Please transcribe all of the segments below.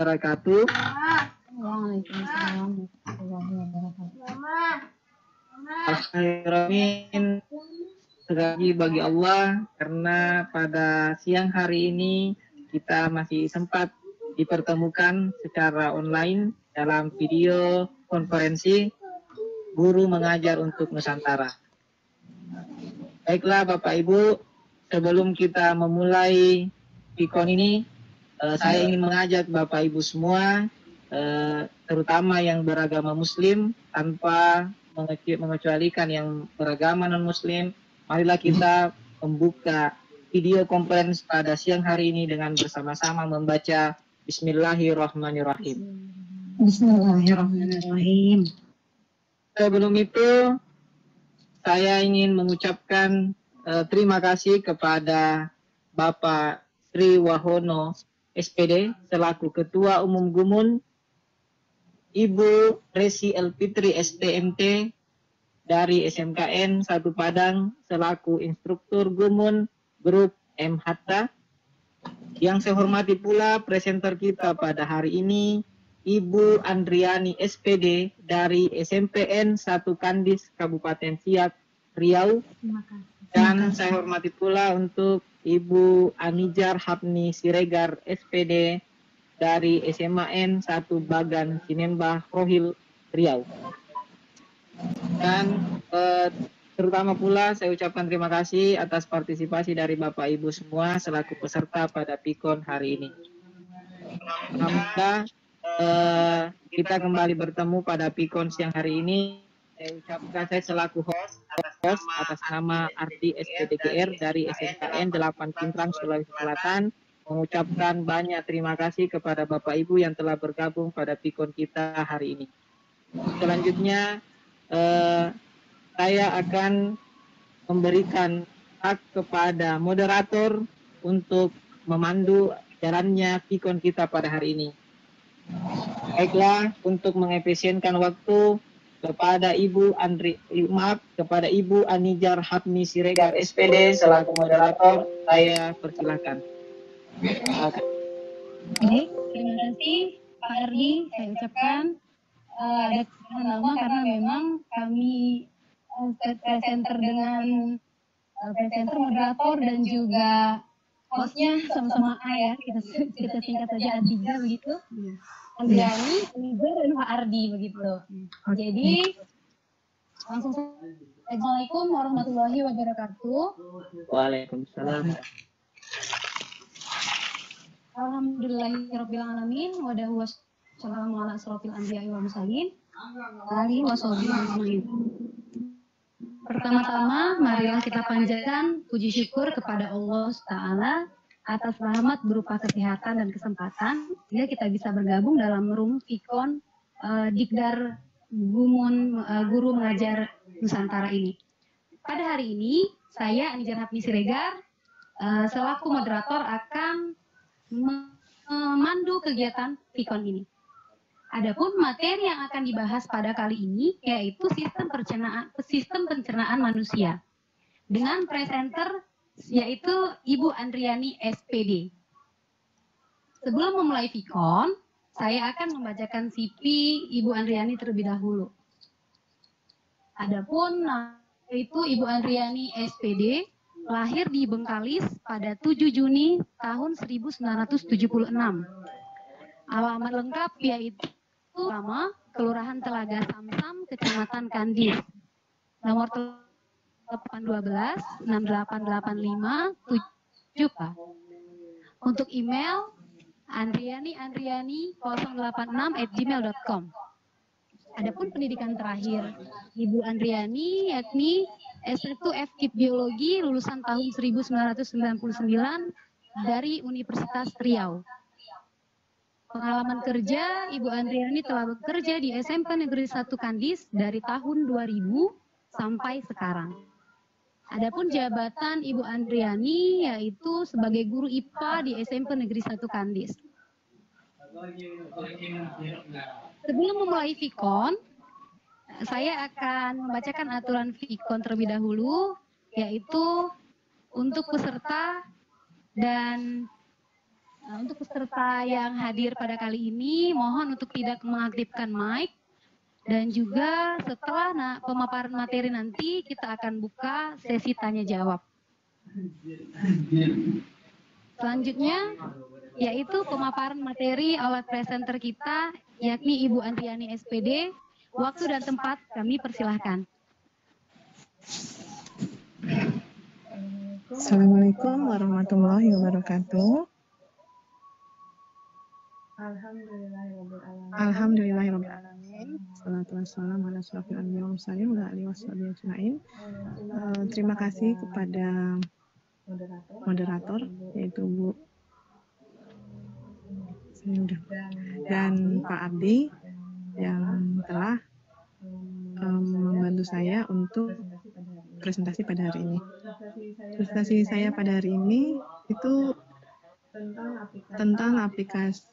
wabarakatuh. Waalaikumsalam warahmatullahi wabarakatuh. Alhamdulillah, sekali bagi Allah karena pada siang hari ini kita masih sempat dipertemukan secara online dalam video konferensi Guru Mengajar untuk Nusantara. Baiklah Bapak Ibu, sebelum kita memulai Pikon ini, saya ingin mengajak Bapak Ibu semua, terutama yang beragama Muslim, tanpa mengecualikan yang beragama non-Muslim, marilah kita membuka video conference pada siang hari ini dengan bersama-sama membaca Bismillahirrahmanirrahim. Bismillahirrahmanirrahim. Sebelum itu, saya ingin mengucapkan terima kasih kepada Bapak Sri Wahono SPD selaku Ketua Umum Gumun, Ibu Resi Elfitri STMT dari SMKN 1 Padang selaku Instruktur Gumun Grup M Hatta. Yang saya hormati pula presenter kita pada hari ini, Ibu Andriani SPD dari SMPN 1 Kandis Kabupaten Siak, Riau. Dan saya hormati pula untuk Ibu Anijar Hapni Siregar SPD dari SMAN 1 Bagan Sinembah Rohil, Riau. Dan terutama pula saya ucapkan terima kasih atas partisipasi dari Bapak Ibu semua selaku peserta pada Pikon hari ini. Alhamdulillah kita kembali bertemu pada Pikon siang hari ini. Saya ucapkan saya selaku host atas nama Arti SPDGR dari SMKN 8 Pintrang, Sulawesi Selatan, mengucapkan banyak terima kasih kepada Bapak Ibu yang telah bergabung pada Pikon kita hari ini. Selanjutnya saya akan memberikan hak kepada moderator untuk memandu jalannya Pikon kita pada hari ini. Baiklah, untuk mengefisienkan waktu, kepada Ibu Anijar Hapni Siregar SPD selaku moderator, saya persilakan. Baik, terima kasih Pak Ardi. Saya ucapkan ada kesalahan nama karena memang kami presenter dengan presenter, moderator dan juga hostnya sama-sama A ya. Kita singkat saja A3 begitu. Andriani, Anijar, dan Pak Ardi begitu. Jadi langsung saja. Assalamualaikum warahmatullahi wabarakatuh. Waalaikumsalam. Alhamdulillahirabbil alamin wa wassalamu ala asrofil anbiya'i wal mursalin alihi washabihi. Pertama-tama marilah kita panjatkan puji syukur kepada Allah Ta'ala atas rahmat berupa kesehatan dan kesempatan sehingga kita bisa bergabung dalam room Pikon Dikdar Gumun Guru Mengajar Nusantara ini. Pada hari ini saya Anijar Hapni Siregar selaku moderator akan memandu kegiatan Pikon ini. Adapun materi yang akan dibahas pada kali ini yaitu sistem pencernaan manusia dengan presenter yaitu Ibu Andriani SPD. Sebelum memulai Pikon, saya akan membacakan CV Ibu Andriani terlebih dahulu. Adapun itu Ibu Andriani SPD lahir di Bengkalis pada 7 Juni tahun 1976. Alamat lengkap yaitu Kelurahan Telaga Samsam, Kecamatan Kandis. Nomor 812 6885 7 Pak. Untuk email andriani086@gmail.com. Adapun pendidikan terakhir Ibu Andriani yakni S1 FKIP Biologi lulusan tahun 1999 dari Universitas Riau. Pengalaman kerja Ibu Andriani telah bekerja di SMP Negeri 1 Kandis dari tahun 2000 sampai sekarang. Adapun jabatan Ibu Andriani yaitu sebagai guru IPA di SMP Negeri 1 Kandis. Sebelum memulai Pikon, saya akan membacakan aturan Pikon terlebih dahulu, yaitu untuk peserta dan Nah, untuk peserta yang hadir pada kali ini, mohon untuk tidak mengaktifkan mic. Dan juga setelah pemaparan materi nanti, kita akan buka sesi tanya jawab. Selanjutnya, yaitu pemaparan materi oleh presenter kita, yakni Ibu Andriani SPD. Waktu dan tempat kami persilahkan. Assalamualaikum warahmatullahi wabarakatuh. Alhamdulillahirrahmanirrahim. Salatu wassalamu ala asyrofil anbiya'i wal mursalin wa alihi washabihi ajma'in. Terima kasih kepada moderator, yaitu Bu dan Pak Abdi yang telah membantu saya untuk presentasi pada hari ini. Presentasi saya pada hari ini itu tentang aplikasi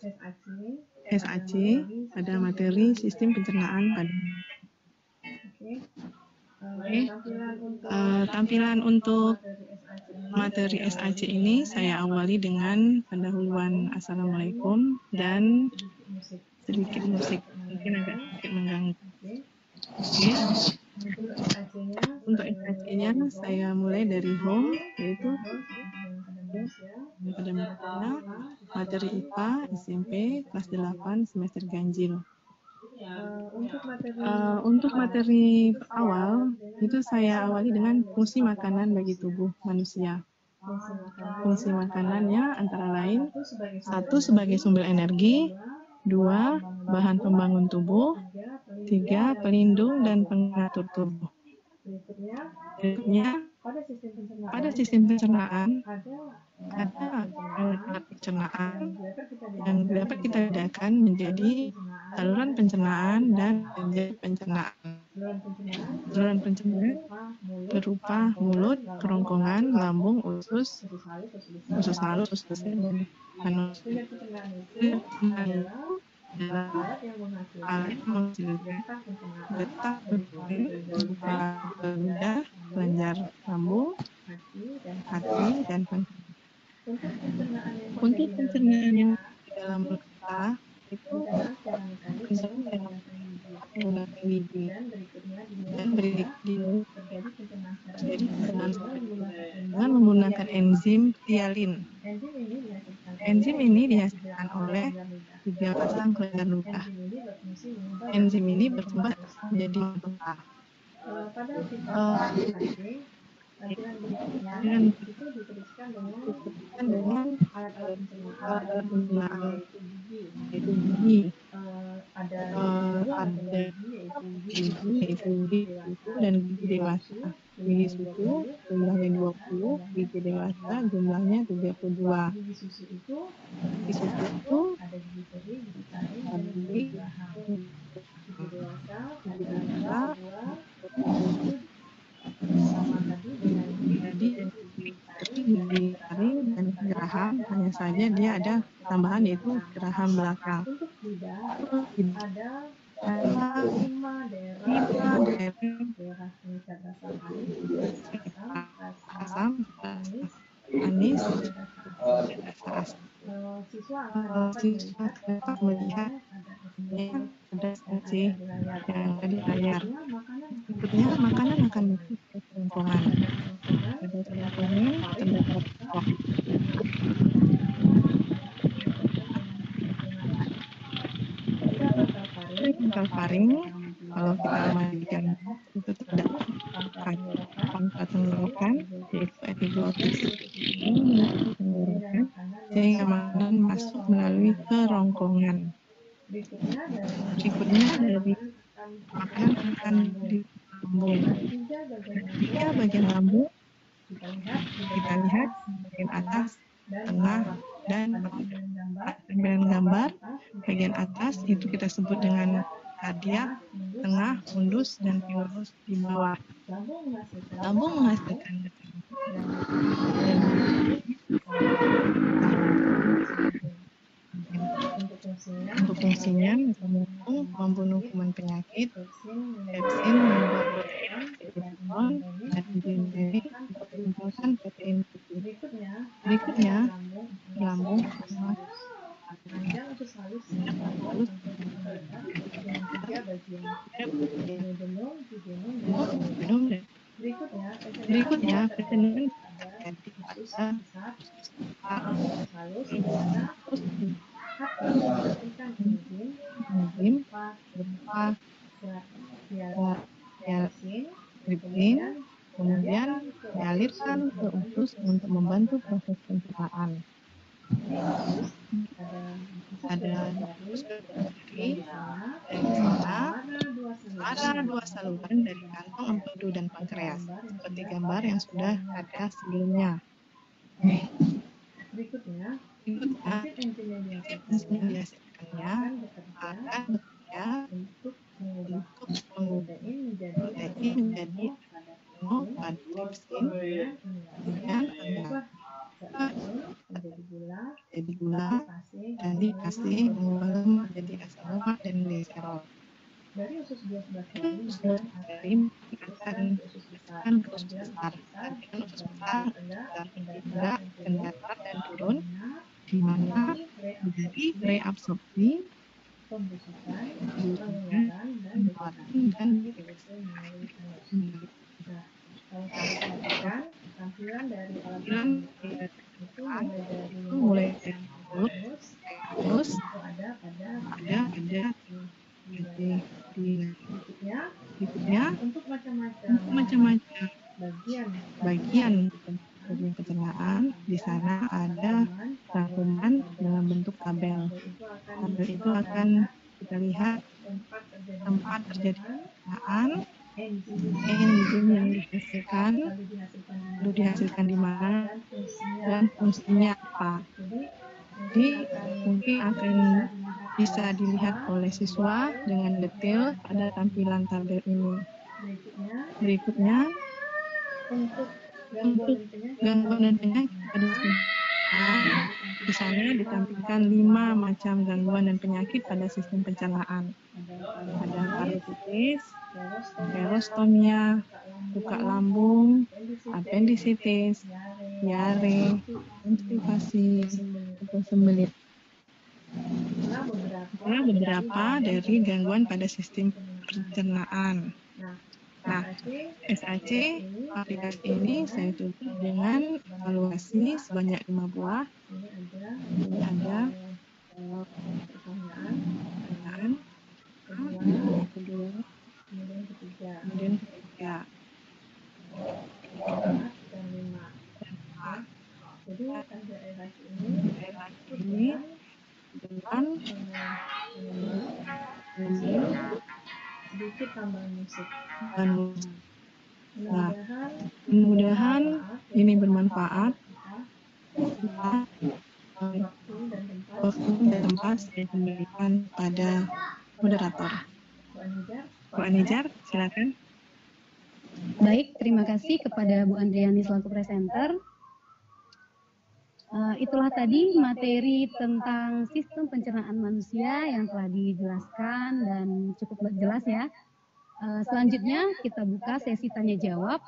SAC pada materi sistem pencernaan pada tampilan untuk materi SAC ini saya awali dengan pendahuluan Assalamualaikum dan sedikit musik, mungkin agak sedikit mengganggu. Untuk SAC-nya saya mulai dari home, yaitu pada materi IPA SMP kelas 8 semester ganjil. Untuk materi awal itu saya awali dengan fungsi makanan bagi tubuh manusia. Fungsi makanannya antara lain 1 sebagai sumber energi, 2 bahan pembangun tubuh, 3 pelindung dan pengatur tubuh. Berikutnya, pada sistem pencernaan ada alat pencernaan yang dapat kita bedakan menjadi saluran pencernaan dan kelenjar pencernaan. Saluran pencernaan berupa mulut, kerongkongan, lambung, usus halus, usus dan anus. Alat yang menghasilkan letak berupa ludah, kelenjar lambung, hati, dan pankreas. Untuk pencernaan yang di dalam mulut kita itu menggunakan gigi dan terjadi dengan menggunakan enzim tialin. Enzim ini dihasilkan oleh 3 pasang kelenjar ludah. Enzim ini berkembang menjadi mata. Dan dengan alat pencernaan yaitu gigi. Ada gigi yaitu gigi susu dan gigi dewasa. Gigi susu jumlahnya 20, gigi dewasa jumlahnya 32. Gigi susu itu ada gigi kering, gigi taring, dan gigi dewasa, sama tadi dengan gigi taring dan geraham, hanya saja dia ada tambahan yaitu geraham belakang. Untuk lidah ada 5 daerah pengikat asam, manis, siswa dapat melihat ada saji yang ada di layar. Berikutnya makanan akan masuk ke kerongkongan. Pada kerongkongan terdapat pangkal faring. Kalau kita mandikan itu terdapat pangkal tenggorokan yaitu epiglottis. Tenggorokan sehingga makanan masuk melalui kerongkongan. Berikutnya dari makanan akan di lambung. 3 bagian lambung kita lihat bagian atas, tengah, dan bagian gambar. Bagian atas itu kita sebut dengan kardiak, tengah, fundus, dan pilus di bawah. Lambung menghasilkan untuk fungsinya mendukung membunuh kuman penyakit, pepsin mengubah protein dan enzim untuk mengumpulkan protein putih. Berikutnya lambung sama Panjang usus halus halus dengan 3 bagian. Duodenum, jejunum, dan minum dan berikutnya kecenderungan ada jadi usus pada besar, usus halus, di mana hak memperhatikan enzim berupa dialisin, tripsin, kemudian dialirkan ke usus untuk membantu proses pencernaan. Ada usus dari sana ada dua saluran dari kantong empedu dan pankreas, seperti gambar yang sudah ada sebelumnya. Berikutnya, Enzim yang dihasilkannya akan bekerja untuk untuk mengubah mengubah protein protein menjadi penuh pada tripsin dan mengubah menjadi gula, jadi gula dan dikasih mengubah lemak jadi asam lemak dan gliserol. dari usus bias bakal Dari akan ke usus besar, kemudian usus besar tidak kendarat dan turun, di mana terjadi reabsorpsi, pembusukan, pengeluaran, dan deteksi. Nah, kalau kita perhatikan tampilan dari alat itu mulai dari mulai terus itu ada pada ada di berikutnya untuk macam-macam bagian pencernaan. Di sana ada rangkuman dalam bentuk tabel. Tabel itu akan kita lihat tempat terjadi pencernaan, enzim yang dihasilkan, lalu dihasilkan di mana, dan fungsinya apa. Jadi mungkin akan bisa dilihat oleh siswa dengan detail pada tampilan tabel ini. Berikutnya, untuk gangguan dan penyakit pada di sana ditampilkan 5 macam gangguan dan penyakit pada sistem pencernaan. Ada parotitis, perostomia, buka lambung, apendisitis, diare, konstipasi, atau sembelit. Itulah beberapa dari gangguan pada sistem pencernaan. Nah, SAC aplikasi ini saya tutup dengan evaluasi sebanyak 5 buah. Ini ada pertanyaan, kedua, kemudian ketiga, dan 5. Jadi ada ini dengan sedikit tambahan musik. Nah, mudah-mudahan ini bermanfaat. Waktu dan tempat saya kembalikan pada moderator. Bu Anijar, silakan. Baik, terima kasih kepada Bu Andriani selaku presenter. Itulah tadi materi tentang sistem pencernaan manusia yang telah dijelaskan dan cukup jelas ya. Selanjutnya kita buka sesi tanya jawab.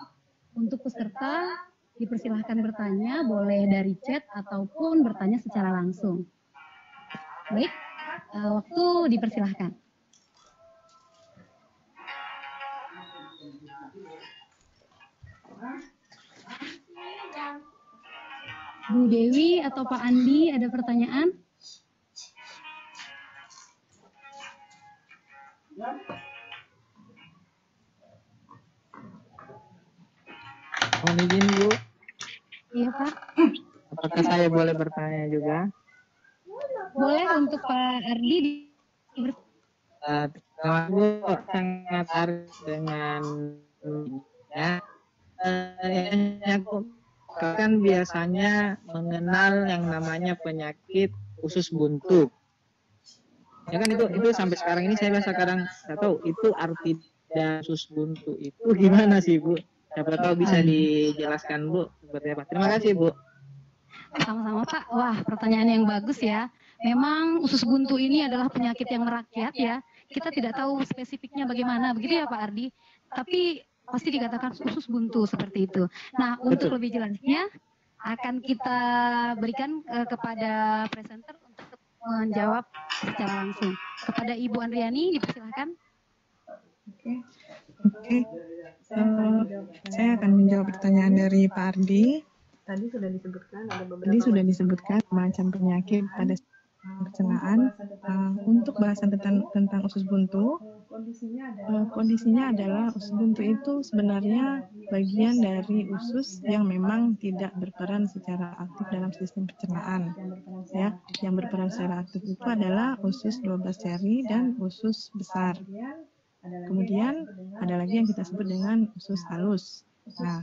Untuk peserta dipersilahkan bertanya, boleh dari chat ataupun bertanya secara langsung. Baik, waktu dipersilahkan. Bu Dewi atau Pak Andi ada pertanyaan? Mohon izin Bu. Iya Pak. Apakah saya boleh bertanya juga? Boleh untuk Pak Ardi. Terima Bu, sangat tertarik dengan ya. Aku kan biasanya mengenal yang namanya penyakit usus buntu. Ya kan itu sampai sekarang ini saya kadang nggak tahu itu arti dan usus buntu itu gimana sih Bu? Siapa tahu bisa dijelaskan Bu seperti apa. Terima kasih Bu. Sama-sama Pak. Wah, pertanyaan yang bagus ya. Memang usus buntu ini adalah penyakit yang merakyat ya. Kita tidak tahu spesifiknya bagaimana, begitu ya Pak Ardi. Tapi pasti dikatakan usus buntu seperti itu. Nah, untuk lebih jelasnya, akan kita berikan kepada presenter untuk menjawab secara langsung. Kepada Ibu Andriani, dipersilahkan. Oke. Saya akan menjawab pertanyaan dari Pak Ardi. Tadi sudah disebutkan ada beberapa macam penyakit pada pencernaan. Untuk bahasan tentang usus buntu, kondisinya adalah usus buntu itu sebenarnya bagian dari usus yang memang tidak berperan secara aktif dalam sistem pencernaan. Ya, yang berperan secara aktif itu adalah usus 12 seri dan usus besar. Kemudian ada lagi yang kita sebut dengan usus halus. Nah,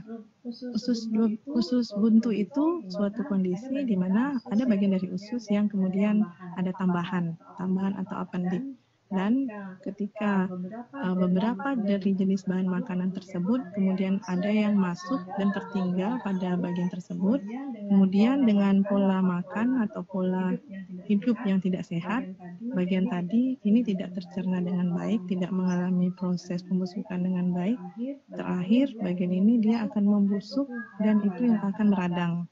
usus buntu itu suatu kondisi di mana ada bagian dari usus yang kemudian ada tambahan atau appendix. Dan ketika beberapa dari jenis bahan makanan tersebut kemudian ada yang masuk dan tertinggal pada bagian tersebut, kemudian dengan pola makan atau pola hidup yang tidak sehat, bagian tadi ini tidak tercerna dengan baik, tidak mengalami proses pembusukan dengan baik. Terakhir, bagian ini dia akan membusuk dan itu yang akan meradang.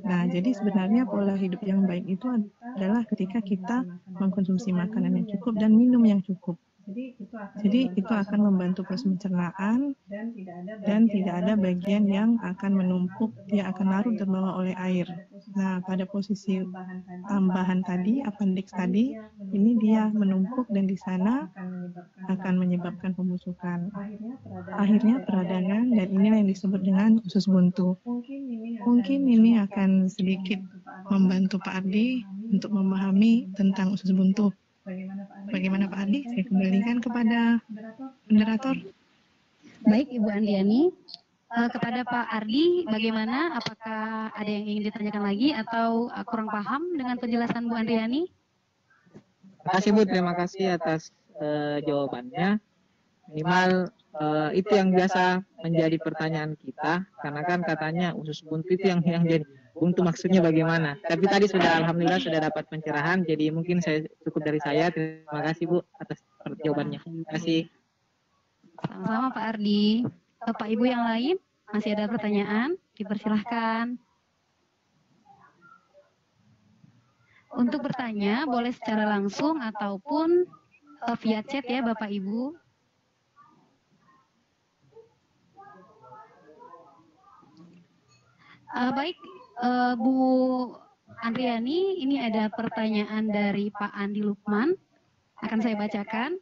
Nah, jadi sebenarnya pola hidup yang baik itu adalah ketika kita mengkonsumsi makanan yang cukup dan minum yang cukup. Jadi itu akan membantu proses pencernaan dan tidak ada bagian yang akan menumpuk, dia akan larut terbawa oleh air. Nah, pada posisi tambahan tadi, appendix tadi, ini dia menumpuk dan di sana akan menyebabkan pembusukan. Akhirnya peradangan, dan inilah yang disebut dengan usus buntu. Mungkin ini akan sedikit membantu Pak Ardi untuk memahami tentang usus buntu. Bagaimana Pak Ardi? Saya kembalikan kepada moderator. Baik, Ibu Andriani. Kepada Pak Ardi, bagaimana? Apakah ada yang ingin ditanyakan lagi atau kurang paham dengan penjelasan Bu Andriani? Terima kasih Bu, terima kasih atas jawabannya. Minimal itu yang biasa menjadi pertanyaan kita, karena kan katanya usus buntu itu yang jadi buntu, maksudnya bagaimana. Tapi tadi sudah alhamdulillah sudah dapat pencerahan, jadi mungkin saya cukup dari saya. Terima kasih Bu atas jawabannya. Terima kasih. Sama-sama Pak Ardi. Bapak Ibu yang lain masih ada pertanyaan, dipersilahkan. Untuk bertanya boleh secara langsung ataupun via chat ya Bapak Ibu. Baik, Bu Andriani, ini ada pertanyaan dari Pak Andi Lukman. Akan saya bacakan.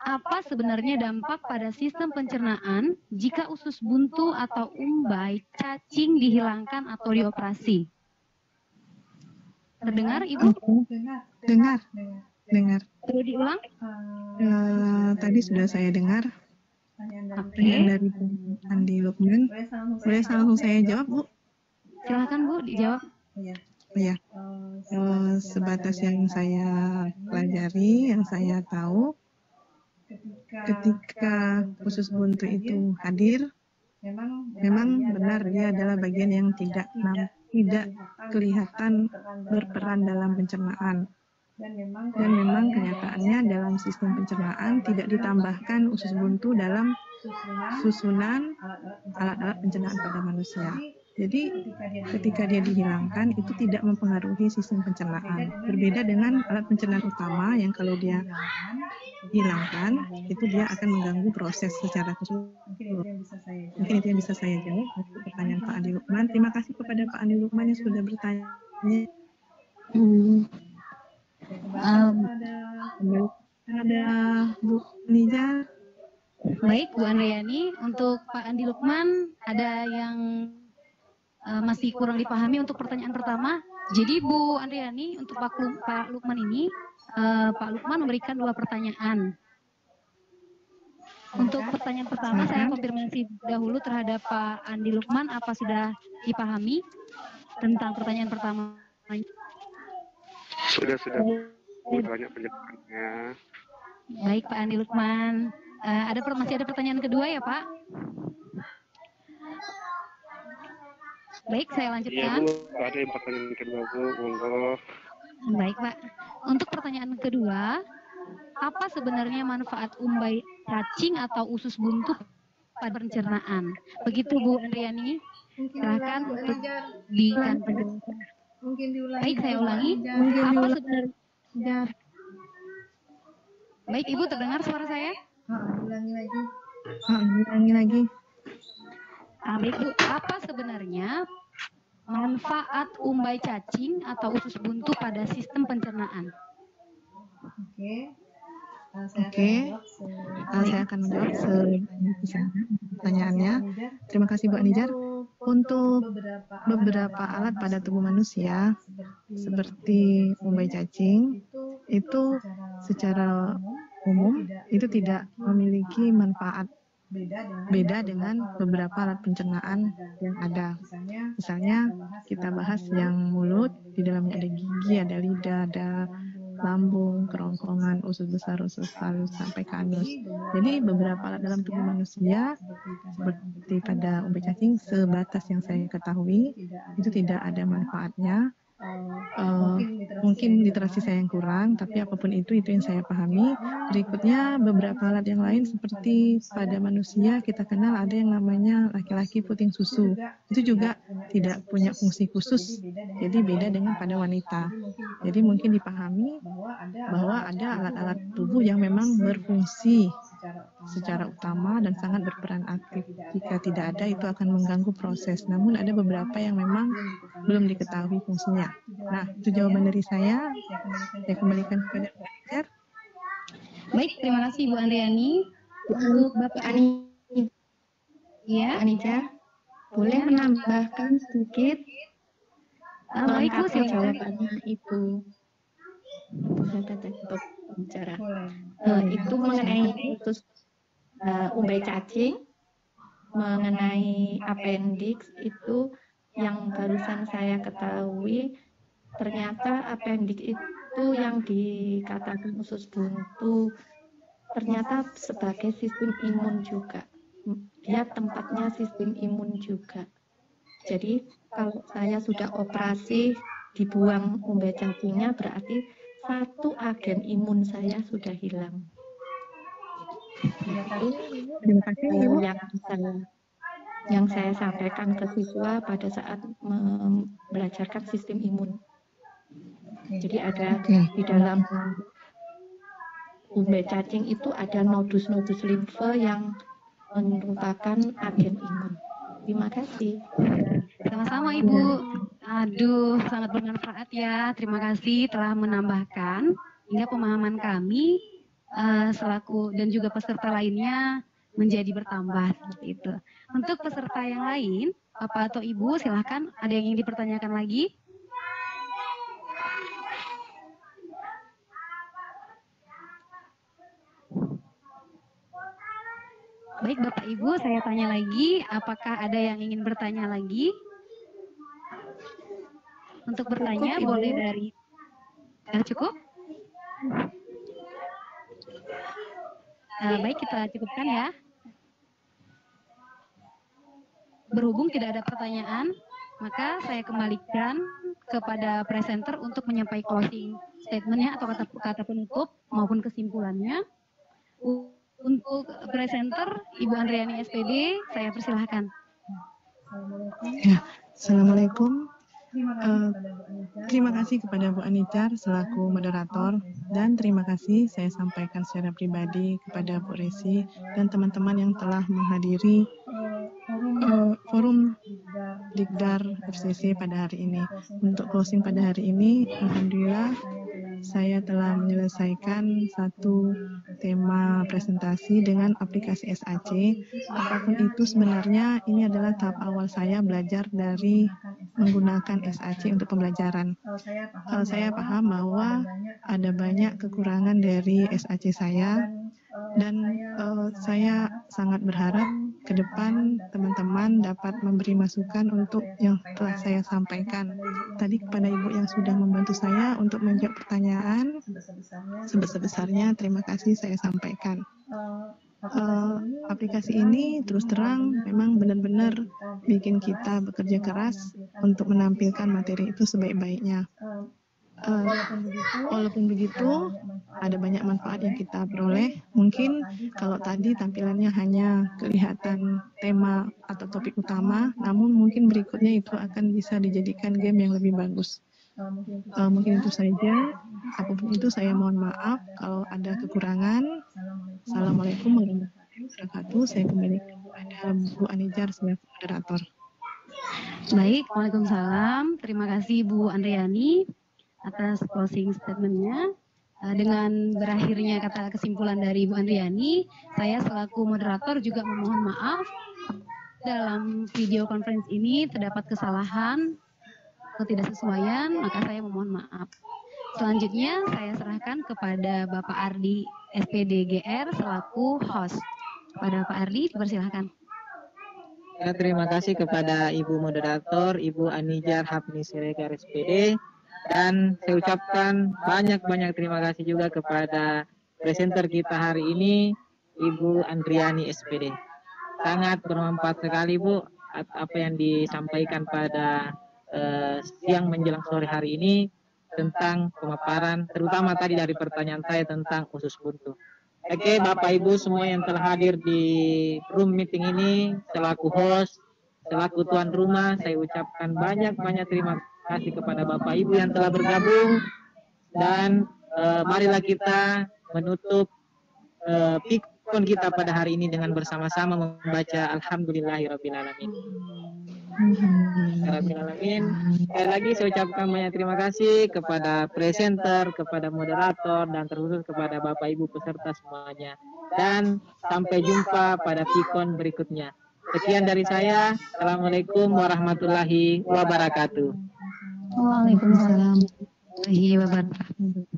Apa sebenarnya dampak pada sistem pencernaan jika usus buntu atau umbai cacing dihilangkan atau dioperasi? Terdengar, Ibu? Dengar. Perlu diulang? Tadi sudah saya dengar. Pertanyaan dari Andi Lukman. Boleh langsung saya jawab, Bu? Silakan Bu, dijawab. Ya. Sebatas yang saya pelajari, yang saya tahu, ketika usus buntu itu hadir, memang benar dia adalah bagian yang tidak kelihatan berperan dalam pencernaan. Dan memang kenyataannya dalam sistem pencernaan tidak ditambahkan usus buntu dalam susunan alat-alat pencernaan pada manusia. Jadi ketika dia dihilangkan itu tidak mempengaruhi sistem pencernaan. Berbeda dengan alat pencernaan utama yang kalau dia hilangkan itu dia akan mengganggu proses secara keseluruhan. Mungkin itu yang bisa saya jawab untuk pertanyaan Pak Andi Lukman. Terima kasih kepada Pak Andi Lukman yang sudah bertanya. Ada Bu Nija. Baik Bu Andriani, untuk Pak Andi Lukman ada yang masih kurang dipahami untuk pertanyaan pertama. Jadi Bu Andriani, untuk Pak Lukman ini, Pak Lukman memberikan 2 pertanyaan. Untuk pertanyaan pertama saya konfirmasi dahulu terhadap Pak Andi Lukman, apa sudah dipahami tentang pertanyaan pertama? Sudah banyak penjelasannya. Baik Pak Andi Lukman, masih ada pertanyaan kedua ya Pak? Baik, saya lanjutkan. Iya Bu, ada yang pertanyaan kedua Bu, monggo. Baik Pak, untuk pertanyaan kedua, apa sebenarnya manfaat umbai cacing atau usus buntu pada pencernaan? Begitu Bu Andriani. Silakan untuk diberikan penjelasan. Mungkin diulangi. Baik, saya ulangi. Mungkin Apa diulangi. sebenarnya? Baik, Ibu terdengar suara saya? Ulangi lagi. Ulangi lagi. Baik, Bu. Apa sebenarnya manfaat umbai cacing atau usus buntu pada sistem pencernaan? Oke. Oke. Saya akan menjawab pertanyaannya. Terima kasih Bu Anijar. Untuk beberapa alat pada tubuh manusia seperti umbai cacing itu secara umum itu tidak memiliki manfaat, beda dengan beberapa alat pencernaan yang ada. Misalnya kita bahas yang mulut, di dalamnya ada gigi, ada lidah, ada lambung, kerongkongan, usus besar, usus halus, sampai ke anus. Jadi beberapa alat dalam tubuh manusia seperti pada umbai cacing, sebatas yang saya ketahui itu tidak ada manfaatnya. Mungkin literasi saya yang kurang, tapi apapun itu yang saya pahami. Berikutnya beberapa alat yang lain seperti pada manusia kita kenal ada yang namanya laki-laki puting susu. Itu juga tidak punya fungsi khusus, jadi beda dengan pada wanita. Jadi mungkin dipahami bahwa ada alat-alat tubuh yang memang berfungsi secara utama dan sangat berperan aktif. Jika tidak ada, itu akan mengganggu proses. Namun ada beberapa yang memang belum diketahui fungsinya. Nah, itu jawaban dari saya. Saya kembalikan kepada Bu Anijar. Baik, terima kasih Bu Andriani. Untuk Bapak Anijar, boleh menambahkan sedikit baik Bu, silakan. jawabannya Ibu untuk bicara. Itu mengenai usus umbai cacing, mengenai appendix itu yang barusan saya ketahui, ternyata appendix itu yang dikatakan usus buntu ternyata sebagai sistem imun juga. Dia tempatnya sistem imun juga. Jadi kalau saya sudah operasi dibuang umbai cacingnya, berarti satu agen imun saya sudah hilang. Itu yang saya sampaikan ke siswa pada saat belajarkan sistem imun. Jadi ada di dalam umbai cacing itu ada nodus-nodus limfe yang merupakan agen imun. Terima kasih. Sama-sama Ibu. Aduh, sangat bermanfaat ya. Terima kasih telah menambahkan hingga pemahaman kami selaku dan juga peserta lainnya menjadi bertambah seperti itu. Untuk peserta yang lain, Bapak atau Ibu silakan, ada yang ingin dipertanyakan lagi? Baik Bapak Ibu, saya tanya lagi, apakah ada yang ingin bertanya lagi? Untuk bertanya Cukup, boleh Ibu. dari cukup? Baik, kita cukupkan ya. Berhubung tidak ada pertanyaan, maka saya kembalikan kepada presenter untuk menyampaikan closing statement-nya atau kata penutup maupun kesimpulannya. Untuk presenter Ibu Andriani SPD, saya persilahkan. Ya, Assalamualaikum. Terima kasih kepada Bu Anijar selaku moderator, dan terima kasih saya sampaikan secara pribadi kepada Bu Resi dan teman-teman yang telah menghadiri forum Digdar FCC pada hari ini. Untuk closing pada hari ini, alhamdulillah saya telah menyelesaikan satu tema presentasi dengan aplikasi SAC. Apapun itu sebenarnya ini adalah tahap awal saya belajar dari menggunakan SAC untuk pembelajaran. Saya paham bahwa ada banyak kekurangan dari SAC saya, dan saya sangat berharap ke depan teman-teman dapat memberi masukan untuk yang telah saya sampaikan tadi kepada Ibu yang sudah membantu saya untuk menjawab pertanyaan. Sebesar-besarnya terima kasih saya sampaikan. Aplikasi ini terus terang memang benar-benar bikin kita bekerja keras untuk menampilkan materi itu sebaik-baiknya. Walaupun begitu, ada banyak manfaat yang kita peroleh. Mungkin kalau tadi tampilannya hanya kelihatan tema atau topik utama, namun mungkin berikutnya itu akan bisa dijadikan game yang lebih bagus. Mungkin itu saja. Apapun itu saya mohon maaf kalau ada kekurangan. Assalamualaikum warahmatullahi wabarakatuh. Saya kembali kepada Bu Anijar sebagai moderator. Baik, Waalaikumsalam. Terima kasih Bu Andriani atas closing statement-nya. Dengan berakhirnya kata kesimpulan dari Bu Andriani, saya selaku moderator juga memohon maaf. Dalam video conference ini terdapat kesalahan atau tidak sesuaian, maka saya memohon maaf. Selanjutnya saya serahkan kepada Bapak Ardi SPDGR selaku host. Kepada Pak Ardi, dipersilahkan. Ya, terima kasih kepada Ibu Moderator, Ibu Anijar Hapni Siregar SPD. Dan saya ucapkan banyak-banyak terima kasih juga kepada presenter kita hari ini, Ibu Andriani SPD. Sangat bermanfaat sekali Bu, apa yang disampaikan pada siang menjelang sore hari ini tentang pemaparan, terutama tadi dari pertanyaan saya tentang usus buntu. Oke, Bapak Ibu semua yang telah hadir di room meeting ini, selaku host, selaku tuan rumah, saya ucapkan banyak-banyak terima kasih kepada Bapak Ibu yang telah bergabung. Dan marilah kita menutup pikon kita pada hari ini dengan bersama-sama membaca Alhamdulillahirrabbilalamin. Sekali lagi saya ucapkan banyak terima kasih kepada presenter, kepada moderator, dan terkhusus kepada Bapak Ibu peserta semuanya. Dan sampai jumpa pada pikon berikutnya. Sekian dari saya. Assalamualaikum warahmatullahi wabarakatuh. Waalaikumsalam warahmatullahi wabarakatuh.